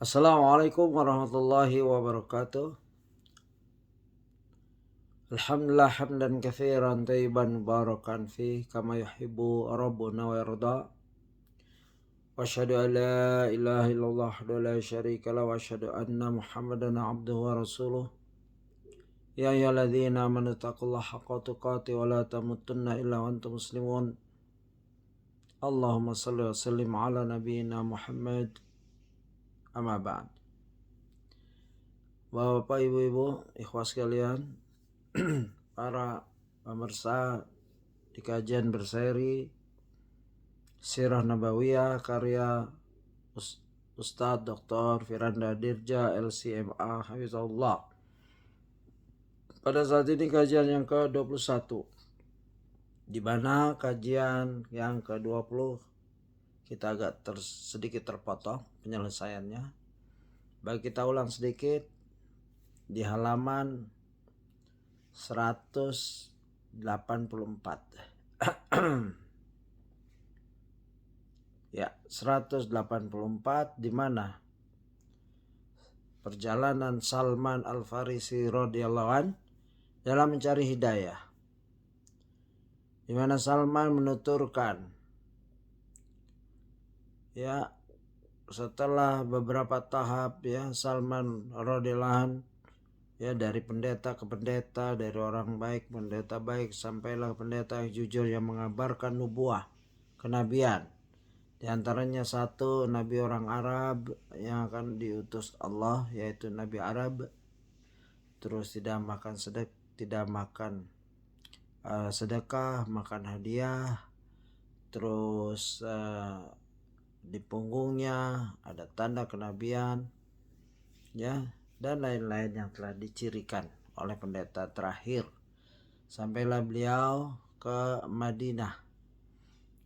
Assalamualaikum warahmatullahi wabarakatuh. Alhamdulillah hamdan katsiran thayyiban mubarakan fi kama yuhibbu rabbuna wa yarda. Wa asyhadu an la ilaha illallah wahdahu la syarika lahu wa asyhadu anna Muhammadan abduhu wa rasuluh. Ya ayyuhalladzina amanu taqullaha haqqa tuqatih wa la tamutunna illa wa antum muslimun. Allahumma shalli wa sallim ala nabiyyina Muhammad. Amma ba'd. Bapak, ibu-ibu, ikhwas sekalian, para pemirsa di kajian berseri Sirah Nabawiyah karya Ustadz Dr. Firanda Dirja LCMA Hafizahullah. Pada saat ini kajian yang ke-21, di mana kajian yang ke-20 kita agak sedikit terpotong penyelesaiannya. Baik, kita ulang sedikit di halaman 184. Ya, 184 di mana perjalanan Salman Al-Farisi radhiyallahu an dalam mencari hidayah. Di mana Salman menuturkan, ya, setelah beberapa tahap, ya, Salman radhiyallahu an, ya, dari pendeta ke pendeta, dari orang baik pendeta baik sampailah pendeta yang jujur yang mengabarkan nubuah, kenabian. Di antaranya satu nabi orang Arab yang akan diutus Allah, yaitu Nabi Arab. Terus tidak makan sedekah, makan hadiah. Terus di punggungnya ada tanda kenabian, ya, dan lain-lain yang telah dicirikan oleh pendeta terakhir. Sampailah beliau ke Madinah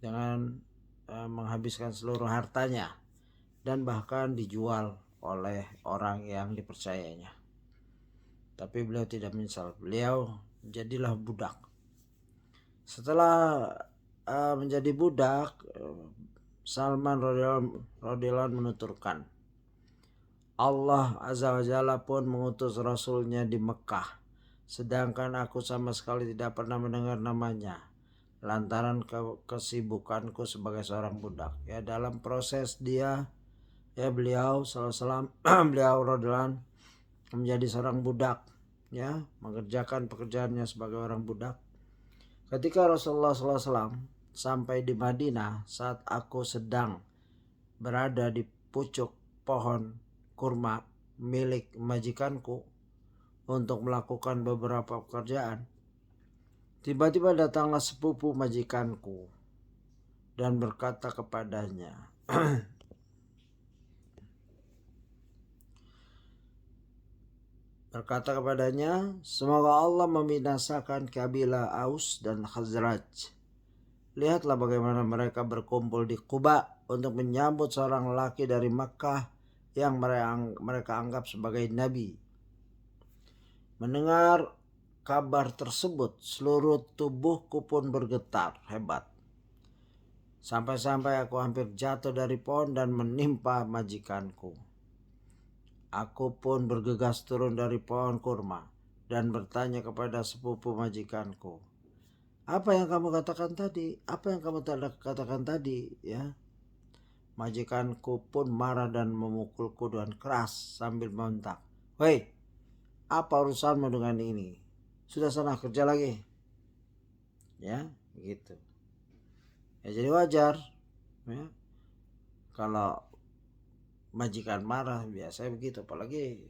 dengan menghabiskan seluruh hartanya dan bahkan dijual oleh orang yang dipercayanya. Tapi beliau tidak menyesal. Beliau jadilah budak. Setelah menjadi budak, Salman radhiyallahu menuturkan, Allah Azza wa Jalla pun mengutus Rasulnya di Mekah, sedangkan aku sama sekali tidak pernah mendengar namanya, lantaran kesibukanku sebagai seorang budak. Ya, dalam proses dia, ya, beliau sallallahu beliau radhiyallahu menjadi seorang budak, ya, mengerjakan pekerjaannya sebagai orang budak. Ketika Rasulullah SAW sampai di Madinah saat aku sedang berada di pucuk pohon kurma milik majikanku untuk melakukan beberapa pekerjaan, tiba-tiba datanglah sepupu majikanku dan berkata kepadanya, semoga Allah membinasakan kabilah Aus dan Khazraj. Lihatlah bagaimana mereka berkumpul di Quba untuk menyambut seorang lelaki dari Makkah yang mereka anggap sebagai nabi. Mendengar kabar tersebut, seluruh tubuhku pun bergetar hebat. Sampai-sampai aku hampir jatuh dari pohon dan menimpa majikanku. Aku pun bergegas turun dari pohon kurma dan bertanya kepada sepupu majikanku, apa yang kamu katakan tadi? Apa yang kamu katakan tadi? Ya. Majikanku pun marah dan memukulku dengan keras sambil membentak, "Woi, apa urusanmu dengan ini? Sudah sana kerja lagi." Ya, begitu. Ya, jadi wajar, ya, kalau majikan marah, biasanya begitu. Apalagi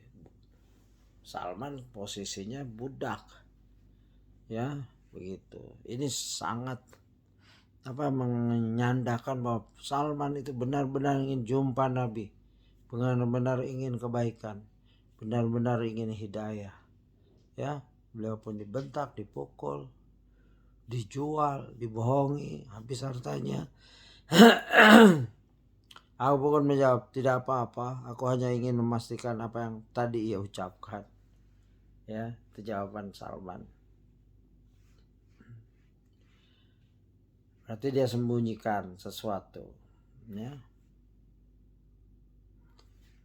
Salman posisinya budak, ya, begitu. Ini sangat menyandakan bahwa Salman itu benar-benar ingin jumpa Nabi, benar-benar ingin kebaikan, benar-benar ingin hidayah. Ya, beliau pun dibentak, dipukul, dijual, dibohongi, habis hartanya. Aku pun menjawab, tidak apa-apa, aku hanya ingin memastikan apa yang tadi ia ucapkan. Ya, itu jawaban Salman. Berarti dia sembunyikan sesuatu, ya.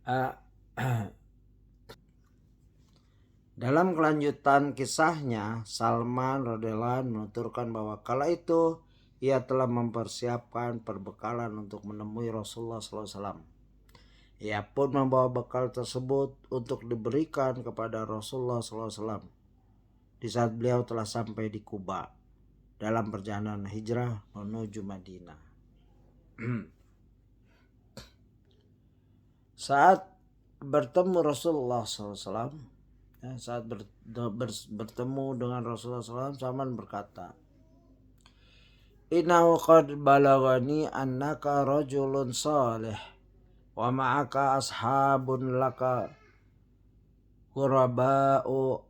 Uh, Dalam kelanjutan kisahnya, Salman radhiyallahu anhu menuturkan bahwa kala itu ia telah mempersiapkan perbekalan untuk menemui Rasulullah SAW. Ia pun membawa bekal tersebut untuk diberikan kepada Rasulullah SAW di saat beliau telah sampai di Kuba dalam perjalanan hijrah menuju Madinah. Saat bertemu Rasulullah SAW, saat bertemu dengan Rasulullah SAW, Salman berkata, "Innahu qad balagani annaka rajulun salih wa ma'aka ashabun laka quraba'u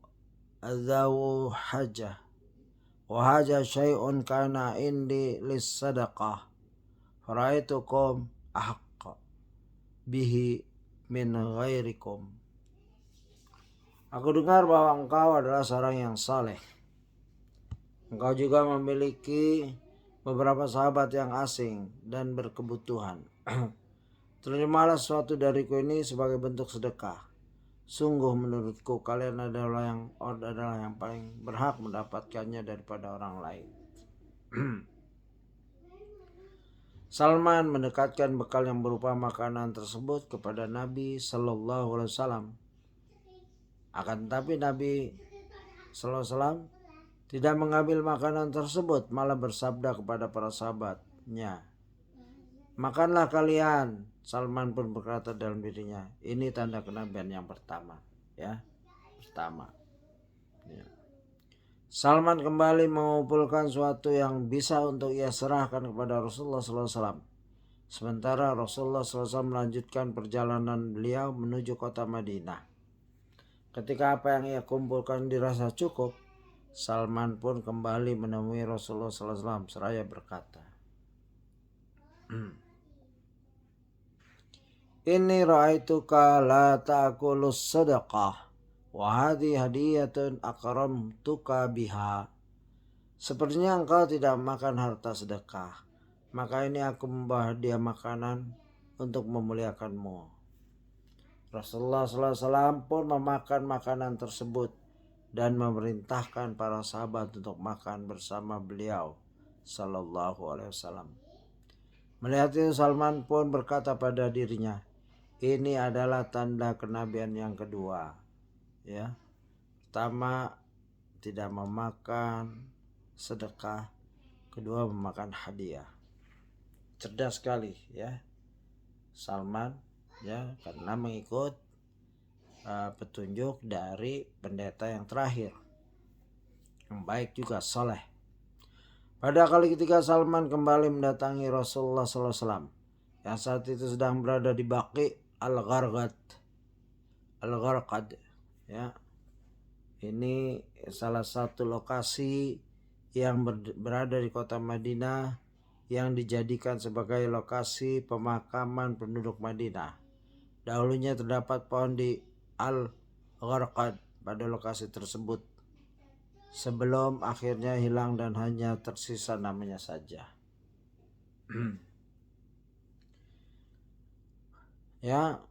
adzawu hajah wa haja syai'un kana indi lis sadaqah faraitukum ahaqqa bihi min ghairikum." Aku dengar bahwa engkau adalah seorang yang saleh. Engkau juga memiliki beberapa sahabat yang asing dan berkebutuhan. Terimalah sesuatu dariku ini sebagai bentuk sedekah. Sungguh menurutku kalian adalah yang paling berhak mendapatkannya daripada orang lain. Salman mendekatkan bekal yang berupa makanan tersebut kepada Nabi Sallallahu Alaihi Wasallam. Akan tetapi Nabi Sallallahu Alaihi Wasallam tidak mengambil makanan tersebut, malah bersabda kepada para sahabatnya, "Makanlah kalian." Salman pun berkata dalam dirinya, ini tanda kenabian yang pertama, ya, pertama. Ya. Salman kembali mengumpulkan sesuatu yang bisa untuk ia serahkan kepada Rasulullah SAW. Sementara Rasulullah SAW melanjutkan perjalanan beliau menuju kota Madinah. Ketika apa yang ia kumpulkan dirasa cukup, Salman pun kembali menemui Rasulullah SAW seraya berkata, "Inni ra'aituka la ta'kulus sadaqah wa hadhi hadiyatun akramtuka biha." Sepertinya engkau tidak makan harta sedekah, maka ini aku membawa hadiah makanan untuk memuliakanmu. Rasulullah SAW pun memakan makanan tersebut dan memerintahkan para sahabat untuk makan bersama beliau Sallallahu Alaihi Wasallam. Melihat itu Salman pun berkata pada dirinya, ini adalah tanda kenabian yang kedua. Ya, pertama tidak memakan sedekah, kedua memakan hadiah. Cerdas sekali ya Salman, ya, karena mengikut petunjuk dari pendeta yang terakhir yang baik juga soleh. Pada kali ketiga Salman kembali mendatangi Rasulullah SAW yang saat itu sedang berada di Baqi Al-Gharqad, ya. Ini salah satu lokasi yang berada di kota Madinah yang dijadikan sebagai lokasi pemakaman penduduk Madinah. Dahulunya terdapat pohon di Al-Gharqad pada lokasi tersebut sebelum akhirnya hilang dan hanya tersisa namanya saja. Ya,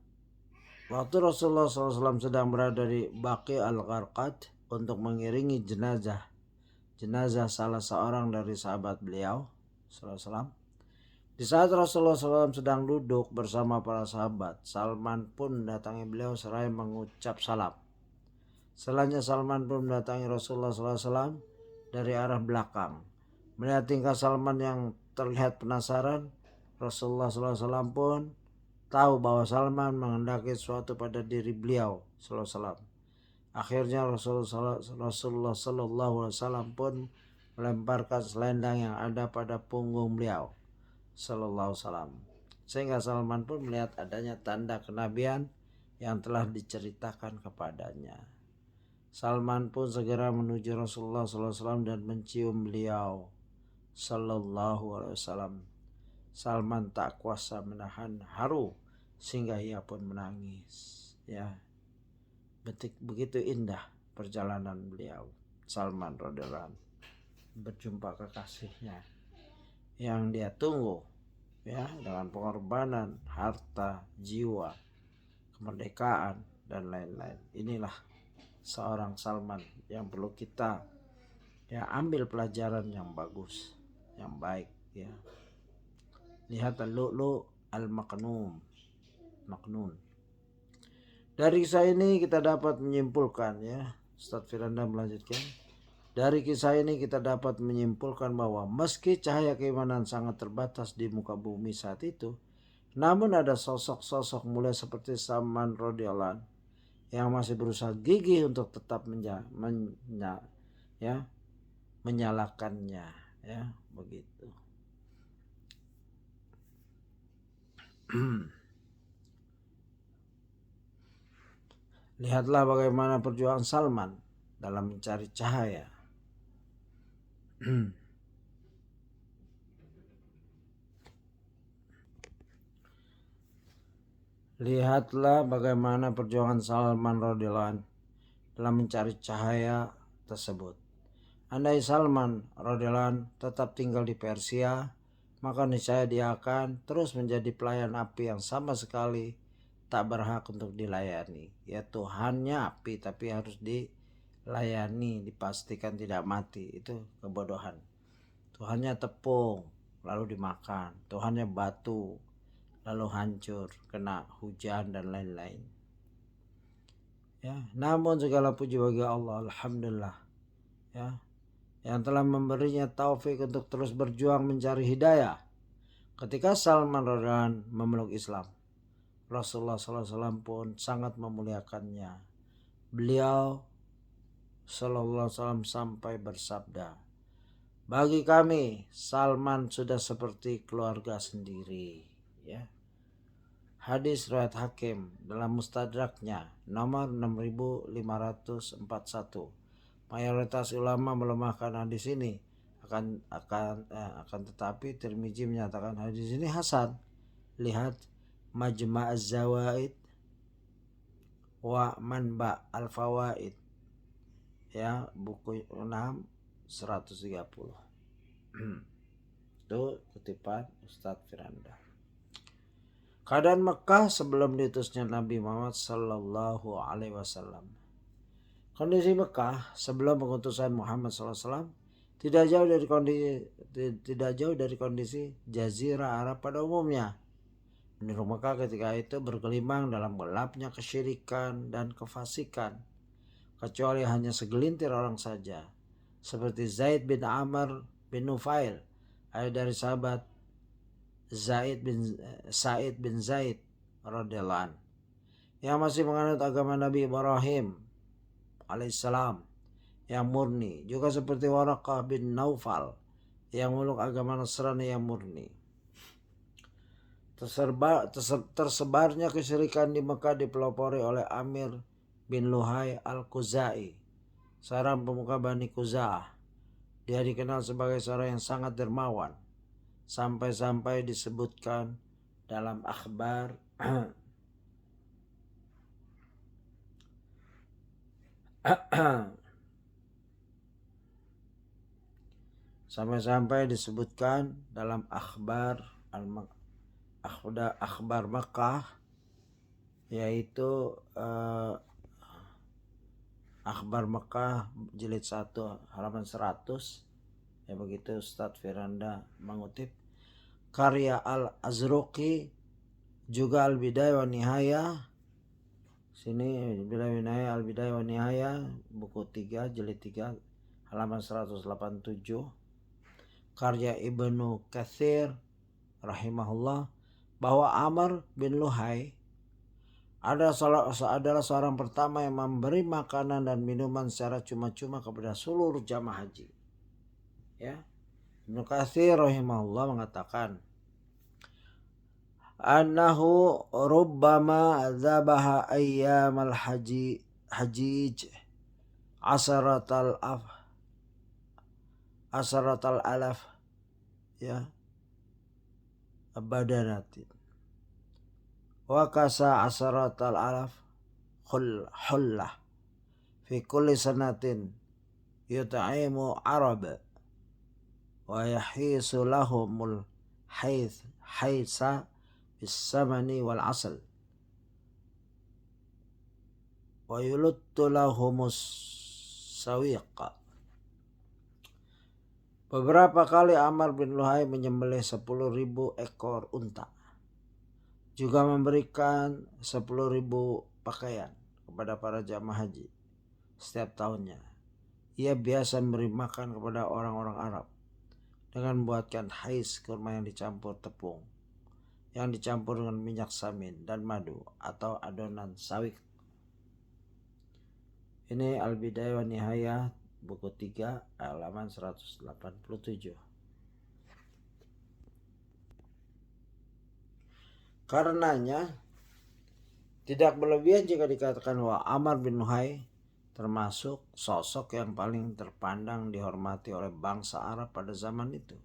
waktu Rasulullah SAW sedang berada di Baqi Al-Gharqad untuk mengiringi jenazah salah seorang dari sahabat beliau SAW. Di saat Rasulullah SAW sedang duduk bersama para sahabat, Salman pun mendatangi beliau seraya mengucap salam. Selanjutnya Salman pun mendatangi Rasulullah SAW dari arah belakang. Melihat tingkah Salman yang terlihat penasaran, Rasulullah SAW pun tahu bahwa Salman menghendaki sesuatu pada diri beliau SAW. Akhirnya Rasulullah SAW pun melemparkan selendang yang ada pada punggung beliau Sallallahu Alaihi sehingga Salman pun melihat adanya tanda kenabian yang telah diceritakan kepadanya. Salman pun segera menuju Rasulullah SAW dan mencium beliau Sallallahu Alaihi Wasallam. Salman tak kuasa menahan haru sehingga ia pun menangis. Ya, begitu indah perjalanan beliau Salman radhiyallahu anhu berjumpa kekasihnya yang dia tunggu, ya, dengan pengorbanan harta, jiwa, kemerdekaan dan lain-lain. Inilah seorang Salman yang perlu kita ambil pelajaran yang bagus, yang baik ya. Lihat Al-Lu'lu' Al-Maknun. Dari kisah ini kita dapat menyimpulkan ya, Ustaz Firanda melanjutkan. Dari kisah ini kita dapat menyimpulkan bahwa meski cahaya keimanan sangat terbatas di muka bumi saat itu, namun ada sosok-sosok mulia seperti Salman radhiyallahu anhu yang masih berusaha gigih untuk tetap menyalakannya ya, begitu. Lihatlah bagaimana perjuangan Salman dalam mencari cahaya. Lihatlah bagaimana perjuangan Salman radhiyallahu anhu dalam mencari cahaya tersebut. Andai Salman radhiyallahu anhu tetap tinggal di Persia, maka niscaya dia akan terus menjadi pelayan api yang sama sekali tak berhak untuk dilayani. Ya, Tuhannya api tapi harus dilayani, dipastikan tidak mati. Itu kebodohan. Tuhannya tepung lalu dimakan, Tuhannya batu lalu hancur kena hujan dan lain-lain ya. Namun segala puji bagi Allah, alhamdulillah ya, yang telah memberinya taufik untuk terus berjuang mencari hidayah. Ketika Salman radhiyallahu anhu memeluk Islam, Rasulullah SAW pun sangat memuliakannya. Beliau SAW sampai bersabda, bagi kami Salman sudah seperti keluarga sendiri ya. Hadis riwayat Hakim dalam Mustadraknya nomor 6541. Mayoritas ulama melemahkan hadis ini, akan tetapi Tirmizi menyatakan hadis ini hasan. Lihat Majma' Az-Zawaid wa Manba' Al-Fawaid ya, buku 6 130. Itu kutipan Ustadz Firanda. Keadaan Mekah sebelum diutusnya Nabi Muhammad Sallallahu Alaihi Wasallam. Kondisi Mekah sebelum pengutusan Muhammad SAW tidak jauh dari kondisi Jazirah Arab pada umumnya. Penduduk Mekah ketika itu bergelimang dalam gelapnya kesyirikan dan kefasikan, kecuali hanya segelintir orang saja, seperti Zaid bin Amr bin Nufail, ayah dari sahabat Sa'id bin Zaid radhiyallahu anhu, yang masih menganut agama Nabi Ibrahim alaihissalam yang murni, juga seperti Waraqah bin Naufal yang memeluk agama Nasrani yang murni. Tersebarnya kesyirikan di Mekah dipelopori oleh Amir bin Luhai al-Khuzai, seorang pemuka Bani Khuza'ah. Dia dikenal sebagai seorang yang sangat dermawan, sampai-sampai disebutkan dalam akhbar akhbar Makkah, yaitu akhbar Makkah jilid 1 halaman 100 ya, begitu Ustadz Firanda mengutip. Karya Al-Azruqi juga Al-Bidayah wa Nihayah. Sini Al-Bidayah wa Nihayah buku 3 jilid 3 halaman 187. Karya Ibnu Katsir rahimahullah bahwa Amr bin Luhai adalah seorang pertama yang memberi makanan dan minuman secara cuma-cuma kepada seluruh jamaah haji. Ya. Ibnu Katsir rahimahullah mengatakan, annahu rubbama dzabaha ayyamal hajij asaratal alaf ya badanatin wa kasa asaratal alaf hullah fi kulli sanatin yut'imu arab wa yahisu lahumul haitsa bisamani wal asal. wa yuluttu lahumus sawiqa. Beberapa kali Amr bin Luhai menyembelih 10.000 ekor unta. Juga memberikan 10.000 pakaian kepada para jamaah haji setiap tahunnya. Ia biasa memberi makan kepada orang-orang Arab dengan membuatkan hais, kurma yang dicampur tepung, yang dicampur dengan minyak samin dan madu atau adonan sawik. Ini Al-Bidayah wa Nihayah buku 3 halaman 187. Karenanya tidak berlebihan jika dikatakan bahwa Amr bin Luhai termasuk sosok yang paling terpandang dihormati oleh bangsa Arab pada zaman itu.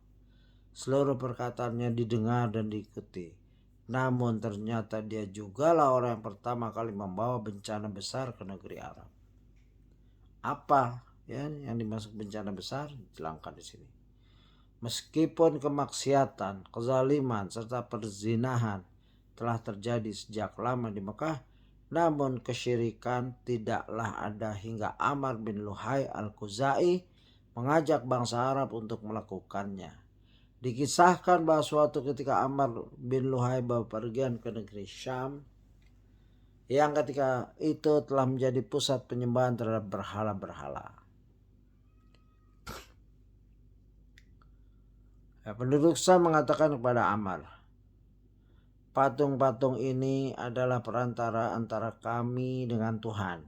Seluruh perkataannya didengar dan diikuti. Namun ternyata dia jugalah orang yang pertama kali membawa bencana besar ke negeri Arab. Apa yang dimaksud bencana besar? Jelaskan di sini. Meskipun kemaksiatan, kezaliman serta perzinahan telah terjadi sejak lama di Mekah, namun kesyirikan tidaklah ada hingga Amr bin Luhai al-Khuzai mengajak bangsa Arab untuk melakukannya. Dikisahkan bahwa suatu ketika Amr bin Luhai bepergian ke negeri Syam, yang ketika itu telah menjadi pusat penyembahan terhadap berhala-berhala. Penduduk Syam mengatakan kepada Amr, patung-patung ini adalah perantara antara kami dengan Tuhan.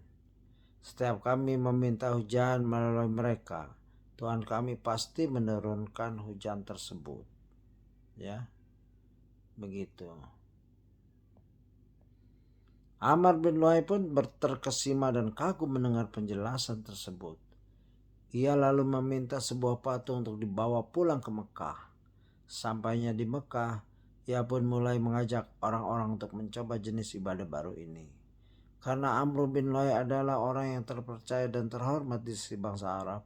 Setiap kami meminta hujan melalui mereka, Tuhan kami pasti menurunkan hujan tersebut. Ya, begitu. Amr bin Luhai pun terkesima dan kagum mendengar penjelasan tersebut. Ia lalu meminta sebuah patung untuk dibawa pulang ke Mekah. Sampainya di Mekah, ia pun mulai mengajak orang-orang untuk mencoba jenis ibadah baru ini. Karena Amr bin Luhai adalah orang yang terpercaya dan terhormat di sisi bangsa Arab,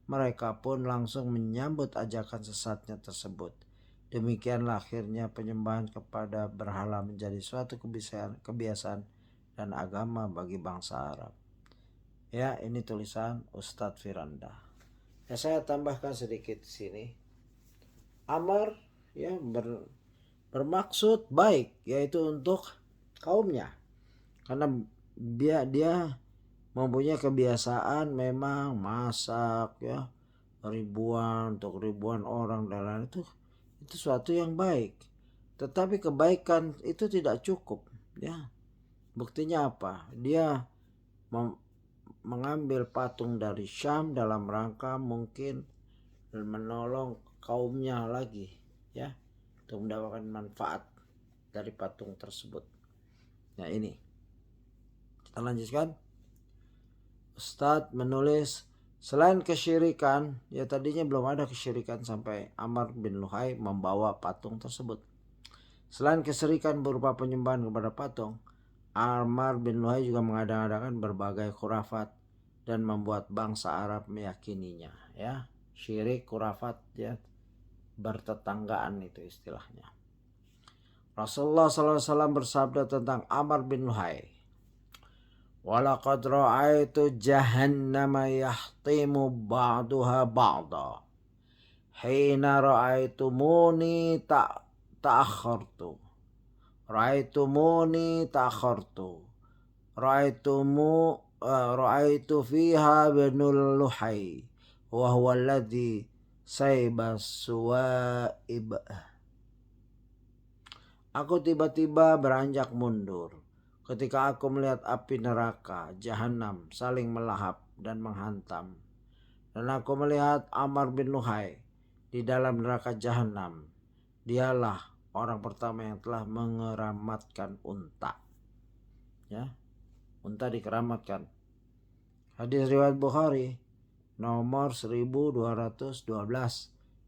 mereka pun langsung menyambut ajakan sesatnya tersebut. Demikianlah akhirnya penyembahan kepada berhala menjadi suatu kebiasaan dan agama bagi bangsa Arab. Ya, ini tulisan Ustadz Firanda. Ya, saya tambahkan sedikit di sini. Amr ya bermaksud baik, yaitu untuk kaumnya. Karena dia mempunyai kebiasaan memang masak ya untuk ribuan orang dan lain itu suatu yang baik. Tetapi kebaikan itu tidak cukup ya. Buktinya apa? Dia mengambil patung dari Syam dalam rangka mungkin menolong kaumnya lagi ya, untuk mendapatkan manfaat dari patung tersebut. Nah, ini kita lanjutkan. Ustadz menulis, selain kesyirikan, ya tadinya belum ada kesyirikan sampai Amr bin Luhai membawa patung tersebut. Selain kesyirikan berupa penyembahan kepada patung, Amr bin Luhai juga mengadakan berbagai khurafat dan membuat bangsa Arab meyakininya. Ya, syirik, khurafat ya, bertetanggaan itu istilahnya. Rasulullah SAW bersabda tentang Amr bin Luhai, walaqad ra'aitu jahannama yahtimu ba'duha ba'da hina ra'aitumuni ta'akhartu ra'aitu fiha binul Luhai wa huwa alladhi saibas suwaib. Aku tiba-tiba beranjak mundur ketika aku melihat api neraka Jahanam saling melahap dan menghantam. Dan aku melihat Amr bin Luhai di dalam neraka Jahanam. Dialah orang pertama yang telah mengeramatkan unta. Ya, unta dikeramatkan. Hadis riwayat Bukhari nomor 1212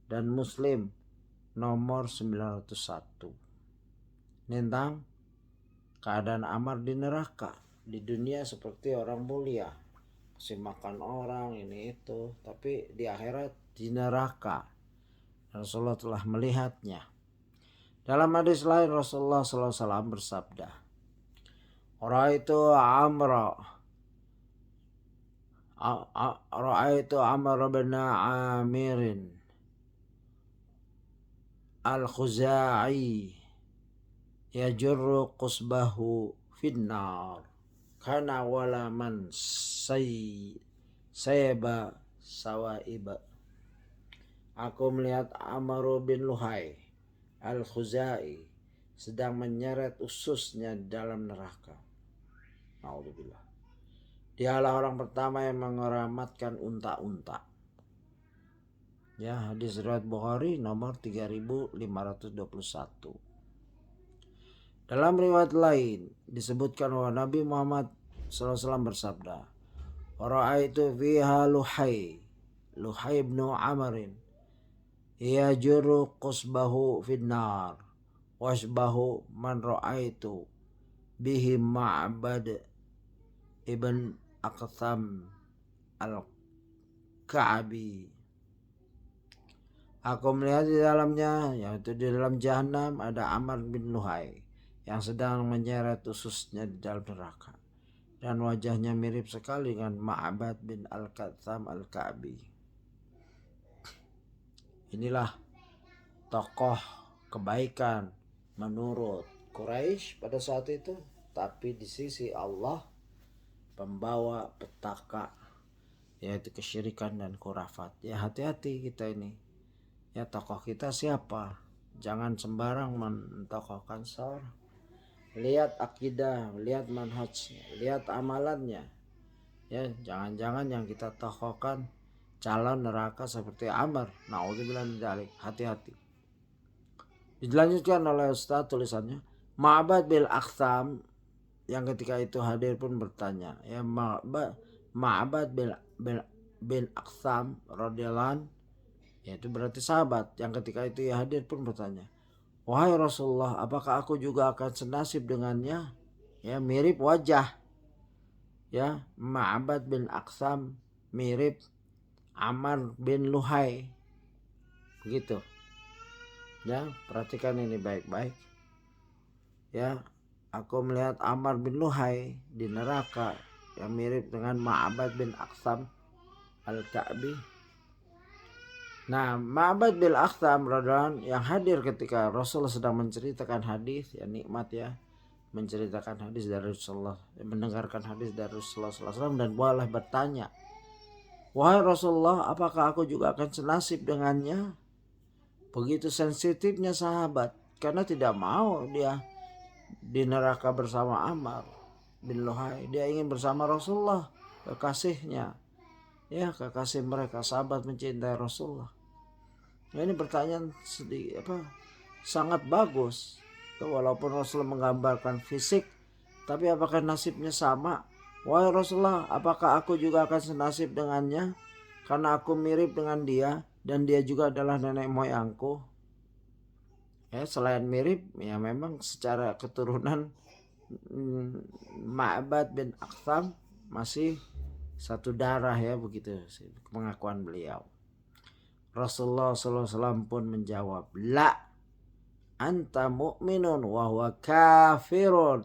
dan Muslim nomor 901. Tentang keadaan Amr di neraka. Di dunia seperti orang mulia, masih makan orang ini itu, tapi di akhirat di neraka. Rasulullah telah melihatnya. Dalam hadis lain Rasulullah SAW bersabda, "Ra'aitu Amra Ra'aitu Amr bin Amirin al-Khuzai yajurru qusbahu finnar kana wala man sayba sawaiba. Aku melihat Amr bin Luhai al-Khuzai sedang menyeret ususnya dalam neraka. Naudzubillah. Dialah orang pertama yang mengeramatkan unta-unta. Ya, hadis riwayat Bukhari nomor 3521. Dalam riwayat lain disebutkan bahwa Nabi Muhammad SAW bersabda, "Ra'aitu fiha Luhai bin Amrin yajurru qusbahu finnar wasbahu man ra'aitu bihi Ma'bad ibn Aqtham al-Ka'bi." Aku melihat di dalamnya, yaitu di dalam jahanam, ada Amr bin Luhai yang sedang menyeret ususnya di dalam neraka, dan wajahnya mirip sekali dengan Ma'bad bin Al-Qatham Al-Ka'bi. Inilah tokoh kebaikan menurut Quraisy pada saat itu, tapi di sisi Allah pembawa petaka, yaitu kesyirikan dan khurafat. Ya, hati-hati kita ini. Ya, tokoh kita siapa? Jangan sembarang mentokohkan seorang. Lihat akidah, lihat manhajnya, lihat amalannya. Ya, jangan-jangan yang kita tokohkan calon neraka seperti Amr. Naudzubillah min dzalik. Hati-hati. Dilanjutkan oleh Ustaz tulisannya, Ma'bad bin Aqtham yang ketika itu hadir pun bertanya, ya, Ma'bad bin Aqtham radhiyallahu, yaitu berarti sahabat yang ketika itu ya hadir pun bertanya, "Wahai Rasulullah, apakah aku juga akan senasib dengannya?" Ya, mirip wajah. Ya, Ma'bad bin Aqtham mirip Amr bin Luhai. Begitu. Ya, perhatikan ini baik-baik. Ya, aku melihat Amr bin Luhai di neraka yang mirip dengan Ma'bad bin Aqtham Al-Ka'bi. Nah, Ma'bad bin Aqtham radhiyallahu yang hadir ketika Rasulullah sedang menceritakan hadis, ya nikmat ya, menceritakan hadis dari Rasulullah, mendengarkan hadis dari Rasulullah SAW, dan boleh bertanya, "Wahai Rasulullah, apakah aku juga akan senasib dengannya?" Begitu sensitifnya sahabat, karena tidak mau dia di neraka bersama Amr bin Luhai. Dia ingin bersama Rasulullah, kekasihnya. Ya, kekasih mereka, sahabat mencintai Rasulullah. Nah, ini pertanyaan sangat bagus. Walaupun Rasulullah menggambarkan fisik, tapi apakah nasibnya sama? Wahai Rasulullah, apakah aku juga akan senasib dengannya? Karena aku mirip dengan dia, dan dia juga adalah nenek moyangku. Ya, selain mirip, ya memang secara keturunan Ma'bad bin Aqtham masih satu darah, ya, begitu pengakuan beliau. Rasulullah SAW pun menjawab, "La, anta mu'minun wa huwa kafirun."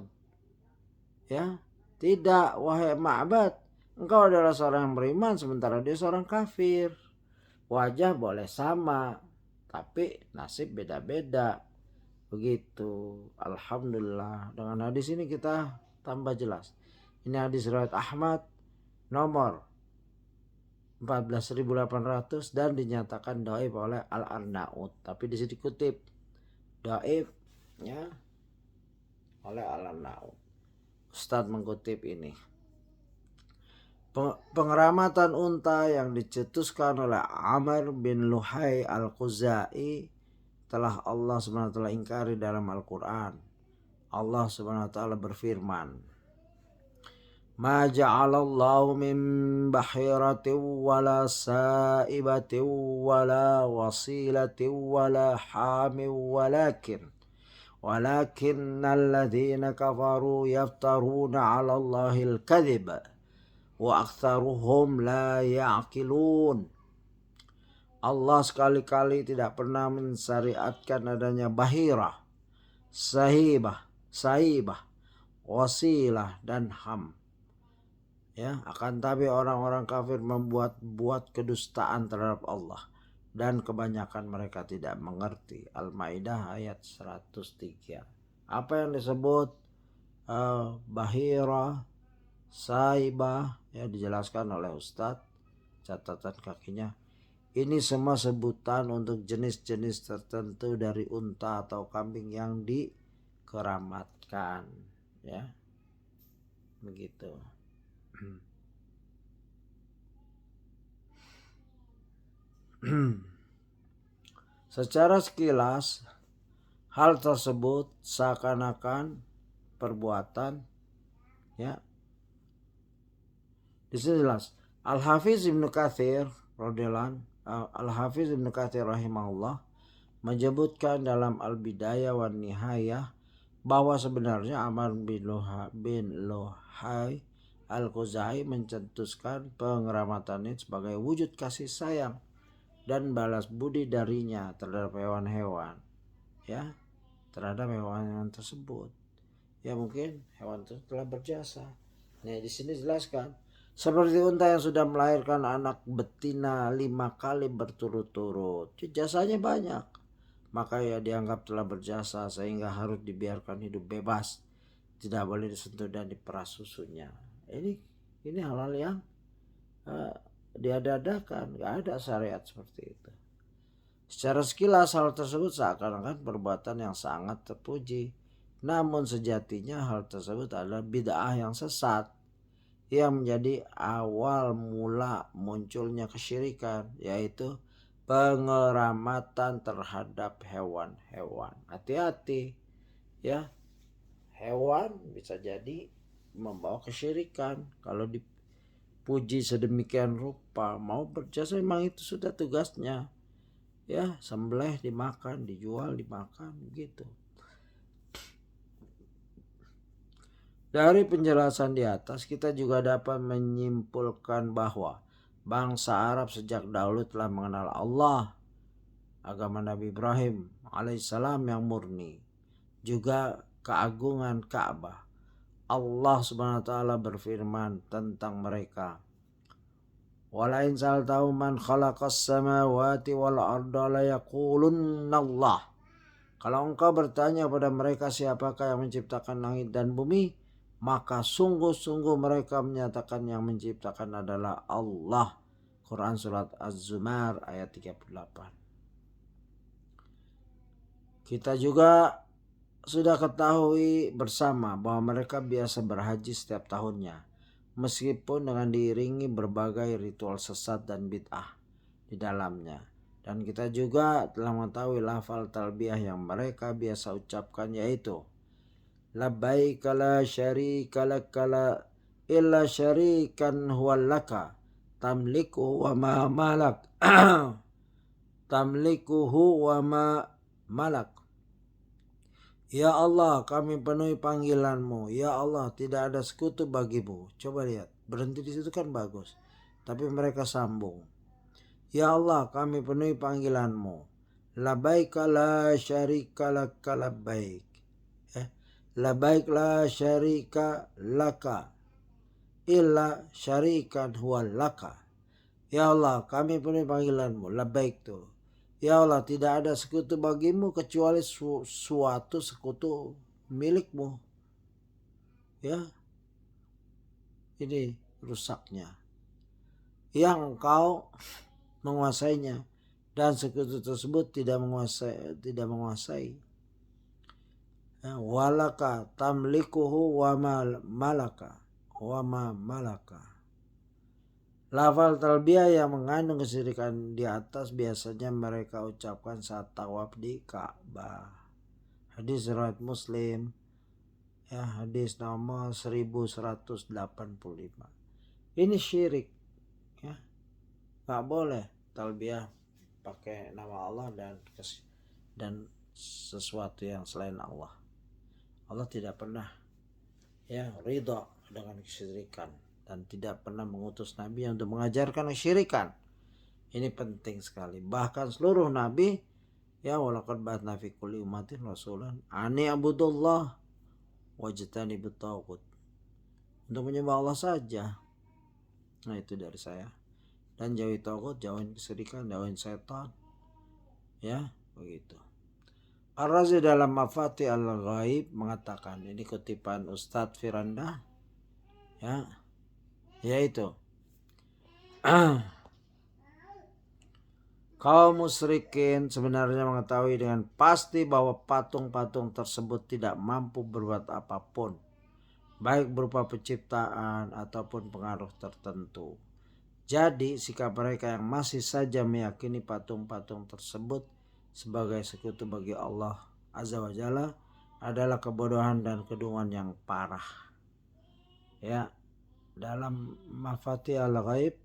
Ya, tidak, wahai Ma'bad, engkau adalah seorang yang beriman sementara dia seorang kafir. Wajah boleh sama, tapi nasib beda-beda. Begitu. Alhamdulillah, dengan hadis ini kita tambah jelas. Ini hadis riwayat Ahmad nomor 14.800 dan dinyatakan dhaif oleh Al-Arnaud. Tapi di sini kutip dhaif ya oleh Al-Arnaud. Ustadz mengutip ini. Pengeramatan unta yang dicetuskan oleh Amr bin Luhai al-Khuzai telah Allah SWT ingkari dalam Al-Quran. Allah SWT berfirman, "Ma ja'alallahu min bahiratin wala sa'ibatin wala wasilatin wala hamin walakinnal ladzina kafaru yaftaruna 'ala Allahil kadhib wa aktsaruhum la ya'qilun." Allah sekali-kali tidak pernah mensyariatkan adanya bahirah, saibah, wasilah dan ham. Ya, akan tapi orang-orang kafir membuat kedustaan terhadap Allah dan kebanyakan mereka tidak mengerti. Al-Maidah ayat 103. Apa yang disebut bahira, saibah, ya dijelaskan oleh Ustadz catatan kakinya. Ini semua sebutan untuk jenis-jenis tertentu dari unta atau kambing yang dikeramatkan, ya. Begitu. Secara sekilas hal tersebut seakan-akan perbuatan, ya. Di sini jelas Al-Hafiz Ibnu Katsir Al-Hafiz Ibnu Katsir rahimahullah menyebutkan dalam Al-Bidayah wan Nihayah bahwa sebenarnya Amr bin Luhai Al-Khuzai mencetuskan pengeramatan ini sebagai wujud kasih sayang dan balas budi darinya terhadap hewan-hewan, ya, terhadap hewan tersebut. Ya, mungkin hewan itu telah berjasa. Nah, di sini jelaskan seperti unta yang sudah melahirkan anak betina 5 kali berturut-turut, jasanya banyak, maka ia dianggap telah berjasa sehingga harus dibiarkan hidup bebas, tidak boleh disentuh dan diperas susunya. Ini hal-hal yang diada-adakan, gak ada syariat seperti itu. Secara sekilas hal tersebut seakan-akan perbuatan yang sangat terpuji, namun sejatinya hal tersebut adalah bid'ah yang sesat yang menjadi awal mula munculnya kesyirikan, yaitu pengeramatan terhadap hewan-hewan. Hati-hati, ya, hewan bisa jadi membawa kesyirikan kalau dipuji sedemikian rupa. Mau berjasa memang itu sudah tugasnya, ya, sembelih dimakan, dijual dimakan, begitu. Dari penjelasan di atas kita juga dapat menyimpulkan bahwa bangsa Arab sejak dahulu telah mengenal Allah, agama Nabi Ibrahim alaihissalam yang murni, juga keagungan Ka'bah. Allah subhanahu wa ta'ala berfirman tentang mereka, walain sa'altahum man khalaqas samawati wal arda la yaqulunna Allah. Kalau engkau bertanya pada mereka siapakah yang menciptakan langit dan bumi, maka sungguh-sungguh mereka menyatakan yang menciptakan adalah Allah. Quran surat Az-Zumar ayat 38. Kita juga sudah ketahui bersama bahwa mereka biasa berhaji setiap tahunnya, meskipun dengan diiringi berbagai ritual sesat dan bid'ah di dalamnya. Dan kita juga telah mengetahui lafal talbiyah yang mereka biasa ucapkan, yaitu labbaik la syarika laka illa syarikan huwal laka tamlikuhu wa ma malak tamlikuhu wa ma malak. Ya Allah, kami penuhi panggilanmu. Ya Allah, tidak ada sekutu bagimu. Coba lihat, berhenti di situ kan bagus, tapi mereka sambung. Ya Allah, kami penuhi panggilanmu. Labbaik la syarika laka labbaik. Labbaik la syarika laka illa syarikan huwa laka. Ya Allah, kami penuhi panggilanmu. Labbaik tuh. Ya Allah, tidak ada sekutu bagimu kecuali suatu sekutu milikmu. Ya, ini rusaknya. Yang engkau menguasainya, dan sekutu tersebut tidak menguasai. Walaka tamlikuhu wa malaka wa ma malaka. Lafal talbiyah yang mengandung kesyirikan di atas biasanya mereka ucapkan saat tawaf di Ka'bah. Hadis riwayat Muslim, ya, hadis nomor 1185. Ini syirik, ya. Gak boleh talbiyah pakai nama Allah dan sesuatu yang selain Allah. Allah tidak pernah, ya, ridha dengan kesyirikan dan tidak pernah mengutus nabi untuk mengajarkan kesyirikan. Ini penting sekali. Bahkan seluruh nabi, ya, walaqad ba'atsna fi kulli ummatin rasulan ani abudullah wajtanibut taghut, untuk menyembah Allah saja, Nah itu dari saya. Dan jauhi tagut, jauhin kesyirikan, jauhin setan. Ya, begitu. Ar-Razi dalam Mafatih Al-Ghaib mengatakan, ini kutipan Ustadz Firanda, ya, yaitu kaum musyrikin sebenarnya mengetahui dengan pasti bahwa patung-patung tersebut tidak mampu berbuat apapun, baik berupa penciptaan ataupun pengaruh tertentu. Jadi sikap mereka yang masih saja meyakini patung-patung tersebut sebagai sekutu bagi Allah Azza wa Jalla adalah kebodohan dan kedunguan yang parah. Ya, dalam Mafatih Al-Ghaib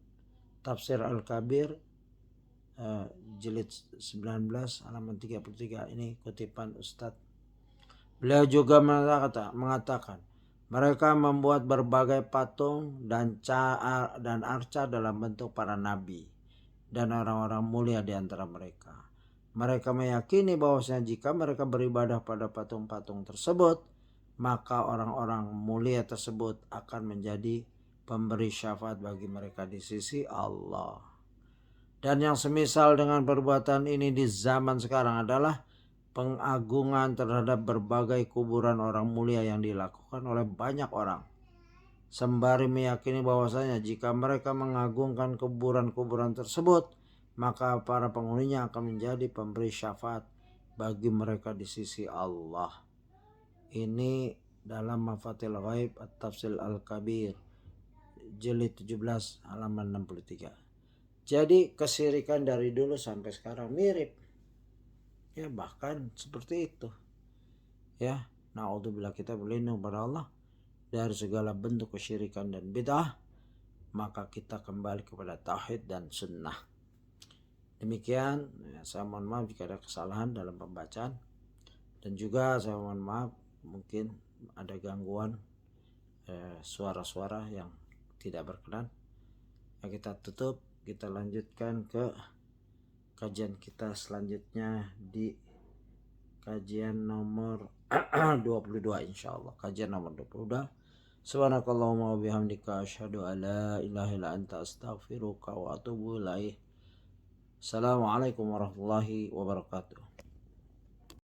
Tafsir Al-Kabir jilid 19 halaman 33, ini kutipan Ustadz. Beliau juga mengatakan mereka membuat berbagai patung dan arca dalam bentuk para nabi dan orang-orang mulia di antara mereka. Mereka meyakini bahwasanya jika mereka beribadah pada patung-patung tersebut, maka orang-orang mulia tersebut akan menjadi pemberi syafaat bagi mereka di sisi Allah. Dan yang semisal dengan perbuatan ini di zaman sekarang adalah pengagungan terhadap berbagai kuburan orang mulia yang dilakukan oleh banyak orang, sembari meyakini bahwasanya jika mereka mengagungkan kuburan-kuburan tersebut, maka para penghuninya akan menjadi pemberi syafaat bagi mereka di sisi Allah. Ini dalam Mafathil Ghaib At-Tafsir Al-Kabir jilid 17 halaman 63. Jadi kesyirikan dari dulu sampai sekarang mirip. Ya bahkan seperti itu. Ya, naudzubillah, kita berlindung pada Allah dari segala bentuk kesyirikan dan bid'ah. Maka kita kembali kepada tauhid dan sunnah. Demikian, ya, saya mohon maaf jika ada kesalahan dalam pembacaan. Dan juga saya mohon maaf mungkin ada gangguan suara-suara yang tidak berkenan. Ya, kita tutup, kita lanjutkan ke kajian kita selanjutnya di kajian nomor 22 insyaallah. Kajian nomor 22. Subhanakallahumma wa bihamdika asyhadu an la ilaha illa anta astaghfiruka wa atubu ilaik. Assalamualaikum warahmatullahi wabarakatuh.